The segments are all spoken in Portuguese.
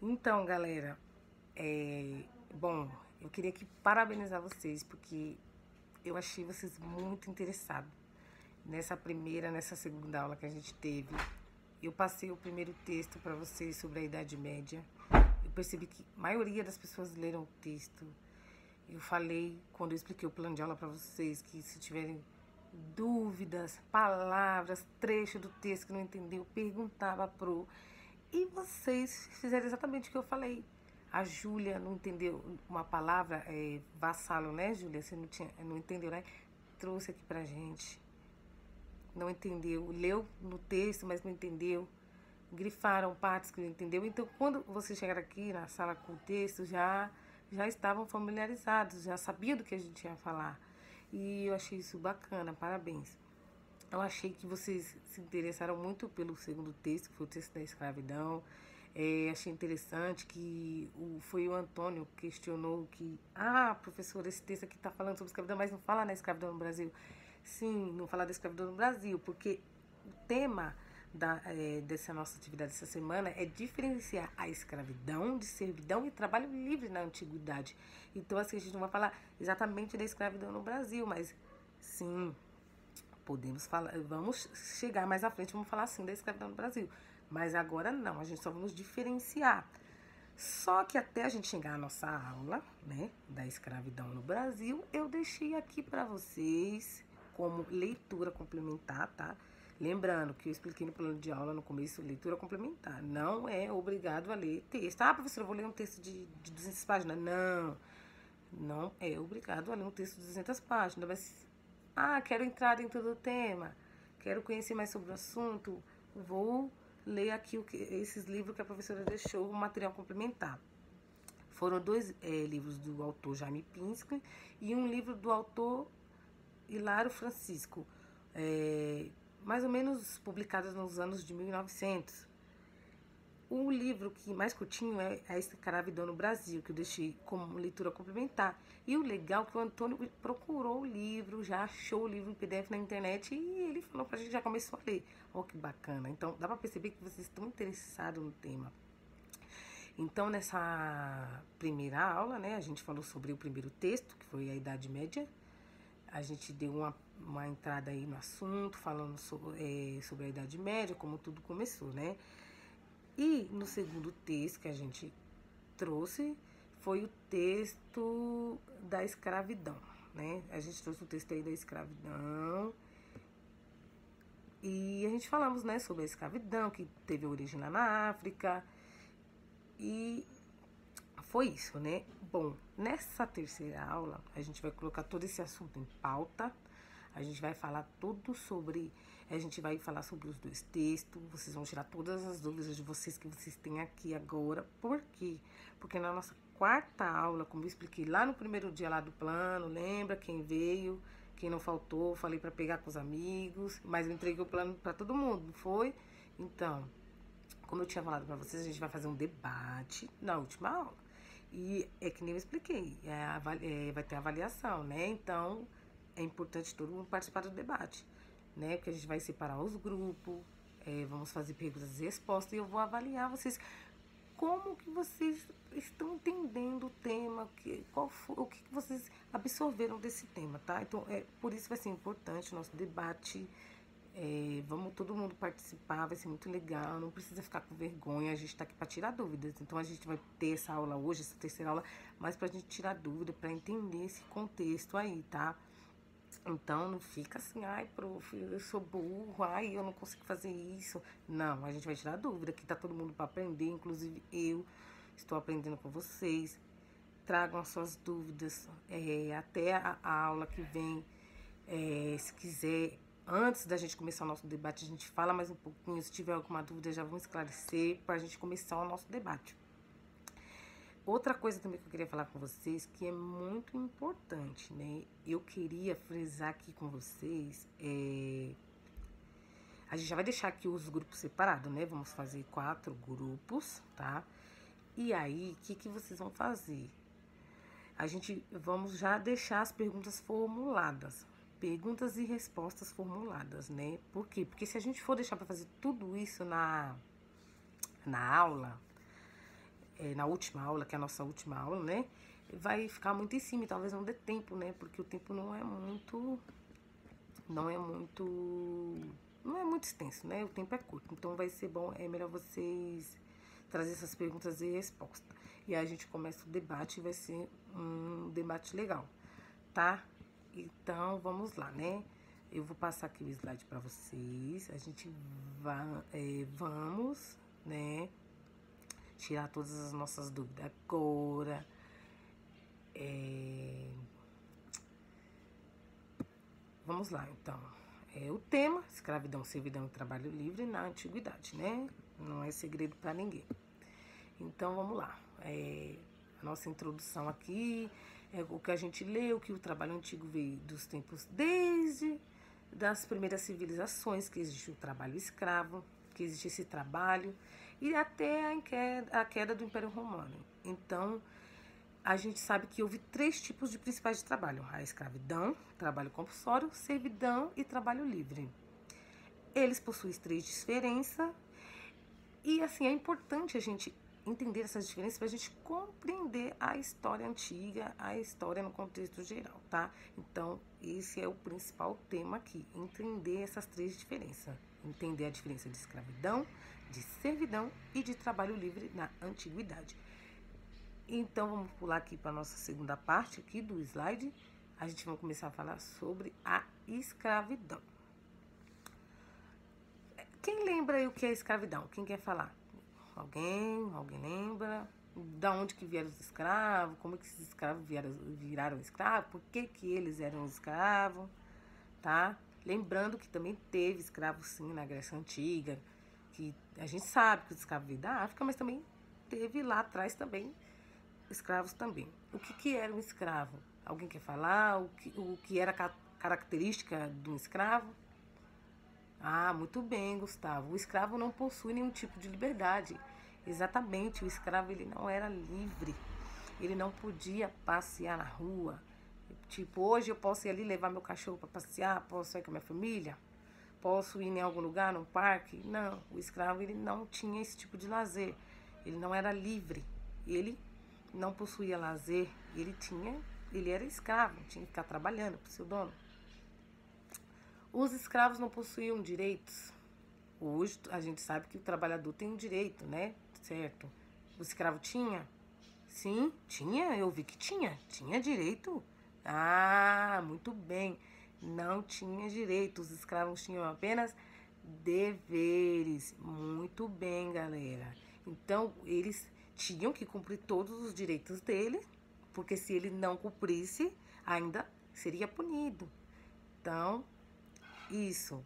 Então, galera, bom, eu queria aqui parabenizar vocês, porque eu achei vocês muito interessados nessa segunda aula que a gente teve. Eu passei o primeiro texto para vocês sobre a Idade Média. Eu percebi que a maioria das pessoas leram o texto. Eu falei, quando eu expliquei o plano de aula para vocês, que se tiverem dúvidas, palavras, trecho do texto que não entendeu, perguntava pro. E vocês fizeram exatamente o que eu falei. A Júlia não entendeu uma palavra, vassalo, né, Júlia? Você não entendeu, né? Trouxe aqui pra gente. Não entendeu. Leu no texto, mas não entendeu. Grifaram partes que não entendeu. Então, quando vocês chegaram aqui na sala com o texto, já estavam familiarizados, já sabiam do que a gente ia falar. E eu achei isso bacana, parabéns. Eu achei que vocês se interessaram muito pelo segundo texto, que foi o texto da escravidão. Achei interessante que foi o Antônio que questionou que, professor, esse texto aqui está falando sobre escravidão, mas não fala na escravidão no Brasil. Sim, não fala da escravidão no Brasil, porque o tema dessa nossa atividade essa semana é diferenciar a escravidão de servidão e trabalho livre na antiguidade. Então, assim, a gente não vai falar exatamente da escravidão no Brasil, mas sim, podemos falar, vamos chegar mais à frente, vamos falar assim da escravidão no Brasil. Mas agora não, a gente só vamos diferenciar. Só que até a gente chegar à nossa aula, né, da escravidão no Brasil, eu deixei aqui para vocês como leitura complementar, tá? Lembrando que eu expliquei no plano de aula no começo, leitura complementar. Não é obrigado a ler texto. Professora, eu vou ler um texto de 200 páginas. Não, não é obrigado a ler um texto de 200 páginas. Mas, quero entrar dentro do tema, quero conhecer mais sobre o assunto, vou ler aqui esses livros que a professora deixou, o material complementar. Foram dois livros do autor Jaime Pinsky e um livro do autor Hilário Francisco, mais ou menos publicados nos anos de 1900. O livro que mais curtinho é A Escravidão no Brasil, que eu deixei como leitura complementar. E o legal é que o Antônio procurou o livro, já achou o livro em PDF na internet e ele falou pra gente, já começou a ler. Olha que bacana. Então, dá pra perceber que vocês estão interessados no tema. Então, nessa primeira aula, né, a gente falou sobre o primeiro texto, que foi a Idade Média. A gente deu uma entrada aí no assunto, falando sobre a Idade Média, como tudo começou, né? E no segundo texto que a gente trouxe foi o texto da escravidão, né? A gente trouxe o texto aí da escravidão e a gente falamos, né, sobre a escravidão que teve origem lá na África e foi isso, né? Bom, nessa terceira aula a gente vai colocar todo esse assunto em pauta. A gente vai falar tudo sobre. A gente vai falar sobre os dois textos. Vocês vão tirar todas as dúvidas de vocês que vocês têm aqui agora. Por quê? Porque na nossa quarta aula, como eu expliquei lá no primeiro dia lá do plano, lembra quem veio, quem não faltou, falei para pegar com os amigos, mas eu entreguei o plano para todo mundo, não foi? Então, como eu tinha falado para vocês, a gente vai fazer um debate na última aula. E é que nem eu expliquei, vai ter avaliação, né? Então, é importante todo mundo participar do debate, né? Porque a gente vai separar os grupos, vamos fazer perguntas e respostas e eu vou avaliar vocês como que vocês estão entendendo o tema, o que vocês absorveram desse tema, tá? Então, por isso vai ser importante o nosso debate. Vamos todo mundo participar, vai ser muito legal, não precisa ficar com vergonha, a gente tá aqui para tirar dúvidas. Então a gente vai ter essa aula hoje, essa terceira aula, mas pra gente tirar dúvida, para entender esse contexto aí, tá? Então não fica assim, prof, eu sou burro, eu não consigo fazer isso. Não, a gente vai tirar dúvida, aqui tá todo mundo para aprender, inclusive eu estou aprendendo com vocês. Tragam as suas dúvidas até a aula que vem, se quiser. Antes da gente começar o nosso debate, a gente fala mais um pouquinho. Se tiver alguma dúvida, já vamos esclarecer para a gente começar o nosso debate. Outra coisa também que eu queria falar com vocês, que é muito importante, né? Eu queria frisar aqui com vocês, a gente já vai deixar aqui os grupos separados, né? Vamos fazer 4 grupos, tá? E aí, o que vocês vão fazer? Vamos já deixar as perguntas formuladas. Perguntas e respostas formuladas, né? Por quê? Porque se a gente for deixar para fazer tudo isso na aula, na última aula, que é a nossa última aula, né? Vai ficar muito em cima e talvez não dê tempo, né? Porque o tempo não é muito extenso, né? O tempo é curto, então vai ser bom, é melhor vocês trazer essas perguntas e respostas. E aí a gente começa o debate e vai ser um debate legal, tá? Então, vamos lá, né? Eu vou passar aqui o slide para vocês. A gente vamos, né, tirar todas as nossas dúvidas agora. Vamos lá, então. O tema, escravidão, servidão e trabalho livre na antiguidade, né? Não é segredo para ninguém. Então, vamos lá. A nossa introdução aqui é o que a gente leu, que o trabalho antigo veio dos tempos desde das primeiras civilizações, que existe o trabalho escravo, que existe esse trabalho, e até a queda do Império Romano. Então, a gente sabe que houve 3 tipos de principais de trabalho: a escravidão, trabalho compulsório, servidão e trabalho livre. Eles possuem 3 diferenças, e assim, é importante a gente entender essas diferenças para a gente compreender a história antiga, a história no contexto geral, tá? Então, esse é o principal tema aqui, entender essas 3 diferenças. Entender a diferença de escravidão, de servidão e de trabalho livre na antiguidade. Então, vamos pular aqui para a nossa segunda parte aqui do slide. A gente vai começar a falar sobre a escravidão. Quem lembra aí o que é escravidão? Quem quer falar? Alguém lembra? Da onde que vieram os escravos? Como que esses escravos viraram escravos? Por que que eles eram escravos? Tá? Lembrando que também teve escravos sim na Grécia Antiga, que a gente sabe que os escravos vieram da África, mas também teve lá atrás também escravos também. O que era um escravo? Alguém quer falar? O que era característica de um escravo? Ah, muito bem, Gustavo. O escravo não possui nenhum tipo de liberdade. Exatamente, o escravo ele não era livre. Ele não podia passear na rua. Tipo, hoje eu posso ir ali levar meu cachorro para passear, posso ir com a minha família, posso ir em algum lugar, num parque. Não, o escravo ele não tinha esse tipo de lazer. Ele não era livre. Ele não possuía lazer. Ele era escravo, tinha que ficar trabalhando para o seu dono. Os escravos não possuíam direitos. Hoje a gente sabe que o trabalhador tem um direito, né? Certo? O escravo tinha? Sim, tinha. Eu vi que tinha. Tinha direito. Ah, muito bem. Não tinha direito. Os escravos tinham apenas deveres. Muito bem, galera. Então, eles tinham que cumprir todos os direitos dele, porque se ele não cumprisse, ainda seria punido. Então, isso.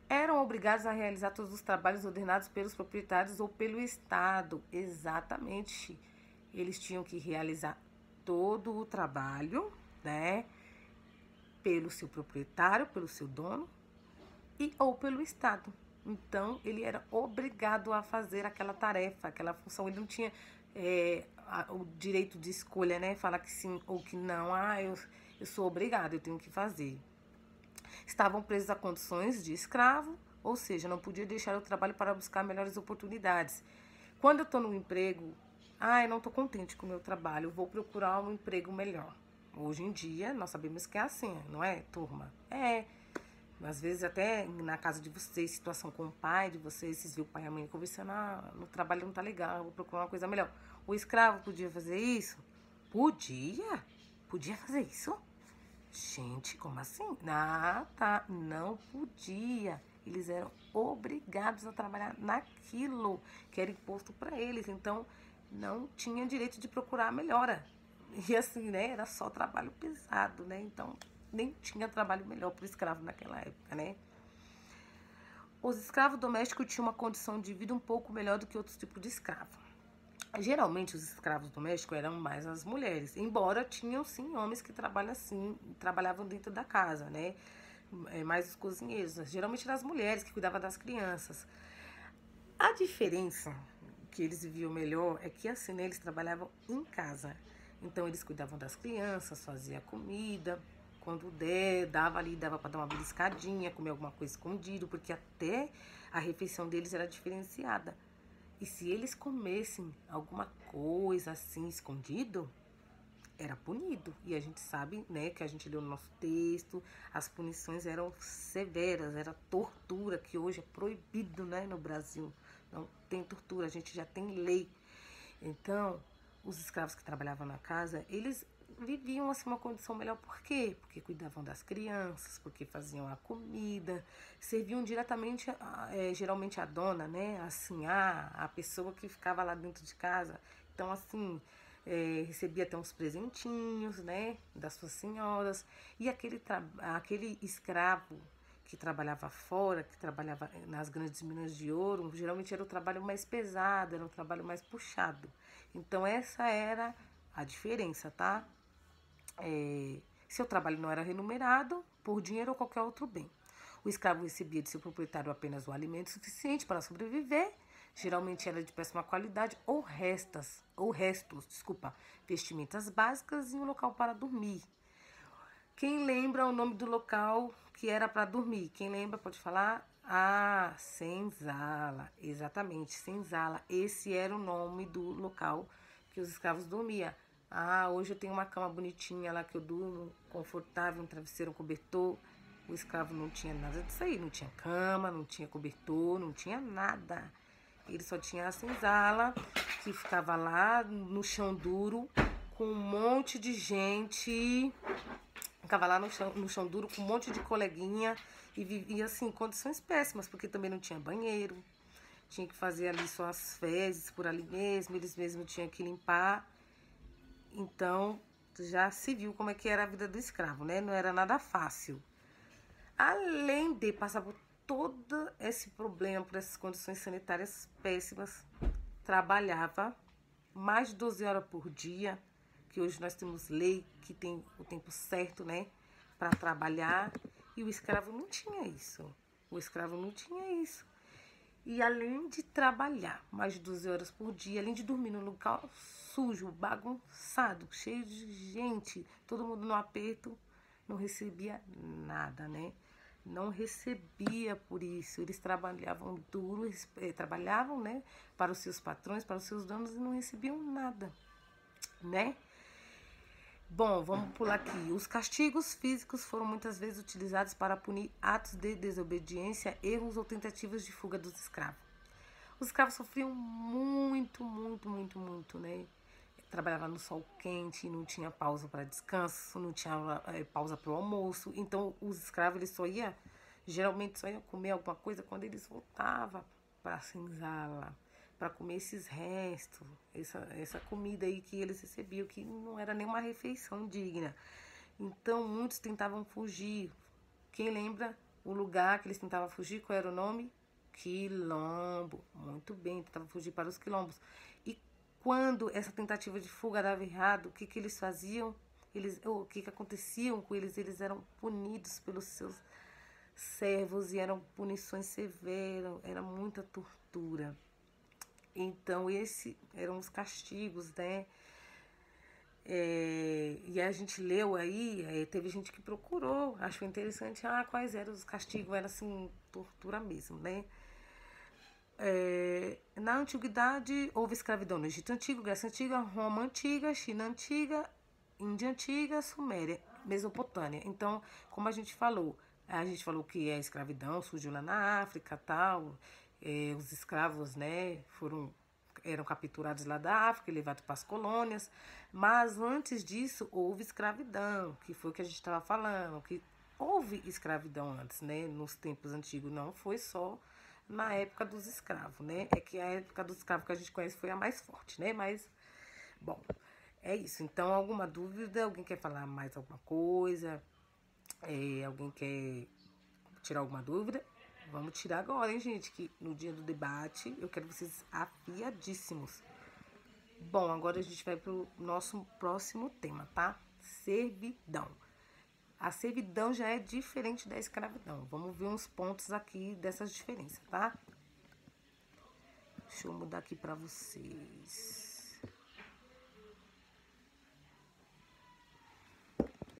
Eram obrigados a realizar todos os trabalhos ordenados pelos proprietários ou pelo Estado. Exatamente. Eles tinham que realizar todo o trabalho, né? Pelo seu proprietário, pelo seu dono ou pelo Estado. Então, ele era obrigado a fazer aquela tarefa, aquela função. Ele não tinha o direito de escolha, né? Falar que sim ou que não. Ah, eu sou obrigado, eu tenho que fazer. Estavam presos a condições de escravo, ou seja, não podia deixar o trabalho para buscar melhores oportunidades. Quando eu estou no emprego, eu não estou contente com o meu trabalho, eu vou procurar um emprego melhor. Hoje em dia, nós sabemos que é assim, não é, turma? Às vezes até na casa de vocês, situação com o pai de vocês viram o pai e a mãe conversando, no trabalho não tá legal, eu vou procurar uma coisa melhor. O escravo podia fazer isso? Podia? Podia fazer isso? Gente, como assim? Tá, não podia. Eles eram obrigados a trabalhar naquilo que era imposto para eles. Então, não tinha direito de procurar a melhora. E assim, né? Era só trabalho pesado, né? Então, nem tinha trabalho melhor para o escravo naquela época, né? Os escravos domésticos tinham uma condição de vida um pouco melhor do que outros tipos de escravo. Geralmente os escravos domésticos eram mais as mulheres, embora tinham sim homens que trabalhavam dentro da casa, né? Mais os cozinheiros, geralmente eram as mulheres que cuidavam das crianças. A diferença que eles viviam melhor é que assim, né, eles trabalhavam em casa. Então eles cuidavam das crianças, faziam comida, quando dava para dar uma beliscadinha, comer alguma coisa escondido, porque até a refeição deles era diferenciada. E se eles comessem alguma coisa assim escondido, era punido. E a gente sabe, né, que a gente leu no nosso texto, as punições eram severas, era tortura, que hoje é proibido, né, no Brasil. Não tem tortura, a gente já tem lei. Então, os escravos que trabalhavam na casa, eles viviam assim uma condição melhor. Por quê? Porque cuidavam das crianças, porque faziam a comida, serviam diretamente, geralmente a dona, né? Assim, a pessoa que ficava lá dentro de casa. Então, assim, recebia até uns presentinhos, né? Das suas senhoras. E aquele escravo que trabalhava fora, que trabalhava nas grandes minas de ouro, geralmente era o trabalho mais pesado, era um trabalho mais puxado. Então essa era a diferença, tá? Seu trabalho não era remunerado por dinheiro ou qualquer outro bem. O escravo recebia de seu proprietário apenas o alimento suficiente para sobreviver, geralmente era de péssima qualidade, ou restos, vestimentas básicas e um local para dormir. Quem lembra o nome do local que era para dormir? Quem lembra pode falar? Ah, senzala. Exatamente, senzala. Esse era o nome do local que os escravos dormiam. Ah, hoje eu tenho uma cama bonitinha lá que eu durmo, confortável, um travesseiro, um cobertor. O escravo não tinha nada disso aí. Não tinha cama, não tinha cobertor, não tinha nada. Ele só tinha a senzala, que ficava lá no chão duro, com um monte de gente. Ficava lá no chão duro com um monte de coleguinha e vivia assim, em condições péssimas, porque também não tinha banheiro, tinha que fazer ali suas fezes por ali mesmo, eles mesmos tinham que limpar. Então, já se viu como é que era a vida do escravo, né? Não era nada fácil. Além de passar por todo esse problema, por essas condições sanitárias péssimas, trabalhava mais de 12 horas por dia, que hoje nós temos lei que tem o tempo certo, né, para trabalhar, e o escravo não tinha isso. O escravo não tinha isso. E além de trabalhar mais de 12 horas por dia, além de dormir num local sujo, bagunçado, cheio de gente, todo mundo no aperto, não recebia nada, né? Não recebia por isso. Eles trabalhavam duro, trabalhavam, né, para os seus patrões, para os seus donos e não recebiam nada, né? Bom, vamos pular aqui. Os castigos físicos foram muitas vezes utilizados para punir atos de desobediência, erros ou tentativas de fuga dos escravos. Os escravos sofriam muito, né? Trabalhava no sol quente, não tinha pausa para descanso, não tinha pausa para o almoço. Então, os escravos eles geralmente só iam comer alguma coisa quando eles voltavam para a senzala, para comer esses restos, essa comida aí que eles recebiam, que não era nenhuma refeição digna. Então, muitos tentavam fugir. Quem lembra o lugar que eles tentavam fugir? Qual era o nome? Quilombo. Muito bem, tentavam fugir para os quilombos. E quando essa tentativa de fuga dava errado, o que eles faziam? O que acontecia com eles? Eles eram punidos pelos seus servos e eram punições severas, era muita tortura. Então, esses eram os castigos, né? E a gente leu aí, teve gente que procurou, achou interessante, quais eram os castigos, era assim, tortura mesmo, né? Na antiguidade houve escravidão no Egito Antigo, Grécia Antiga, Roma Antiga, China Antiga, Índia Antiga, Suméria, Mesopotâmia. Então, como a gente falou que a escravidão surgiu lá na África, tal, os escravos, né, eram capturados lá da África e levados para as colônias, mas antes disso houve escravidão, que foi o que a gente estava falando, que houve escravidão antes, né, nos tempos antigos, não foi só na época dos escravos, né, é que a época dos escravos que a gente conhece foi a mais forte, né, mas, bom, é isso. Então, alguma dúvida? Alguém quer falar mais alguma coisa? Alguém quer tirar alguma dúvida? Vamos tirar agora, hein, gente? Que no dia do debate eu quero vocês afiadíssimos. Bom, agora a gente vai pro nosso próximo tema, tá? Servidão. A servidão já é diferente da escravidão. Vamos ver uns pontos aqui dessas diferenças, tá? Deixa eu mudar aqui pra vocês.